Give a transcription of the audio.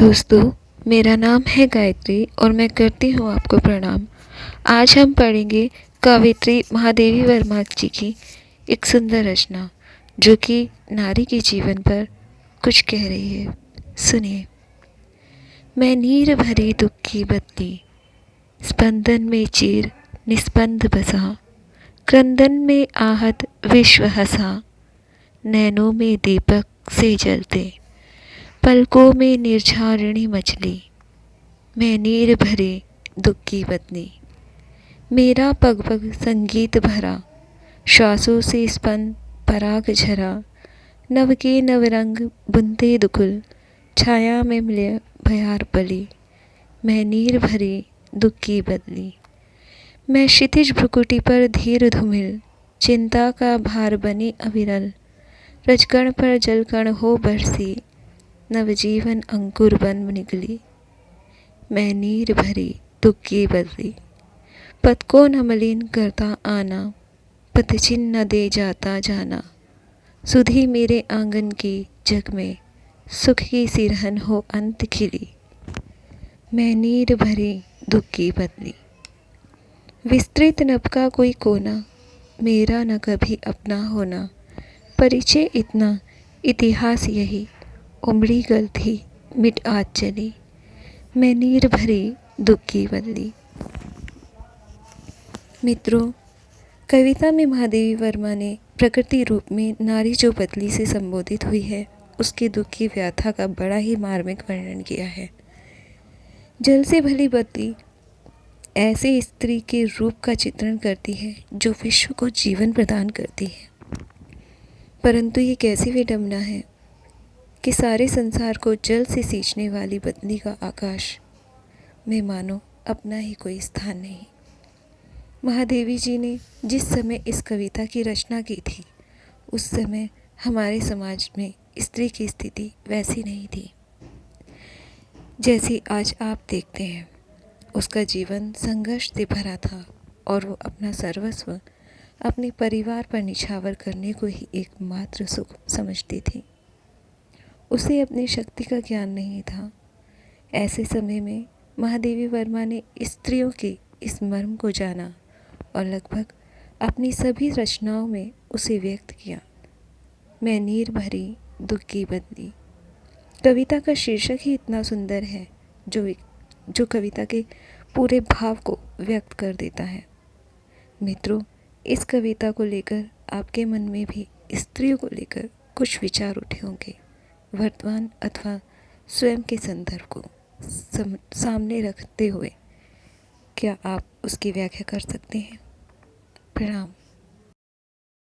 दोस्तों, मेरा नाम है गायत्री और मैं करती हूँ आपको प्रणाम। आज हम पढ़ेंगे कवयित्री महादेवी वर्मा जी की एक सुंदर रचना जो कि नारी के जीवन पर कुछ कह रही है। सुनिए। मैं नीर भरी दुख की बत्ती, स्पंदन में चीर निस्पंद बसा, क्रंदन में आहत विश्व हंसा, नैनों में दीपक से जलते, पलकों में निर्झरिणी मछली। मैं नीर भरे दुख की पत्नी, मेरा पग पग संगीत भरा, श्वासों से स्पंद पराग झरा, नव के नवरंग बुनते दुकुल, छाया में मिले भयार पली। मैं नीर भरी दुख की बदली, मैं क्षितिज भ्रुकुटी पर धीर धूमिल, चिंता का भार बनी अविरल, रजकण पर जलकण हो बरसी, नवजीवन अंकुर बन निकली। मैं नीर भरी दुख की बदली, पथ को न मलिन करता आना, पथ चिन्ह न दे जाता जाना, सुधी मेरे आंगन की जग में, सुख की सिरहन हो अंत खिली। मैं नीर भरी दुख की बदली, विस्तृत नभ का कोई कोना, मेरा न कभी अपना होना, परिचय इतना इतिहास यही, उमड़ी गलती मिट आज चली। मैं नीर भरी दुख की बदली। मित्रों, कविता में महादेवी वर्मा ने प्रकृति रूप में नारी जो बदली से संबोधित हुई है उसके दुख की व्याथा का बड़ा ही मार्मिक वर्णन किया है। जल से भली बदली ऐसे स्त्री के रूप का चित्रण करती है जो विश्व को जीवन प्रदान करती है। परंतु ये कैसी विडंबना है कि सारे संसार को जल से सींचने वाली बदली का आकाश में मानो अपना ही कोई स्थान नहीं। महादेवी जी ने जिस समय इस कविता की रचना की थी उस समय हमारे समाज में स्त्री की स्थिति वैसी नहीं थी जैसी आज आप देखते हैं। उसका जीवन संघर्ष से भरा था और वो अपना सर्वस्व अपने परिवार पर निछावर करने को ही एकमात्र सुख समझती थी। उसे अपनी शक्ति का ज्ञान नहीं था। ऐसे समय में महादेवी वर्मा ने स्त्रियों के इस मर्म को जाना और लगभग अपनी सभी रचनाओं में उसे व्यक्त किया। मैं नीर भरी दुख की बदली कविता का शीर्षक ही इतना सुंदर है जो कविता के पूरे भाव को व्यक्त कर देता है। मित्रों, इस कविता को लेकर आपके मन में भी स्त्रियों को लेकर कुछ विचार उठे होंगे। वर्तमान अथवा स्वयं के संदर्भ को सामने रखते हुए क्या आप उसकी व्याख्या कर सकते हैं? प्रणाम।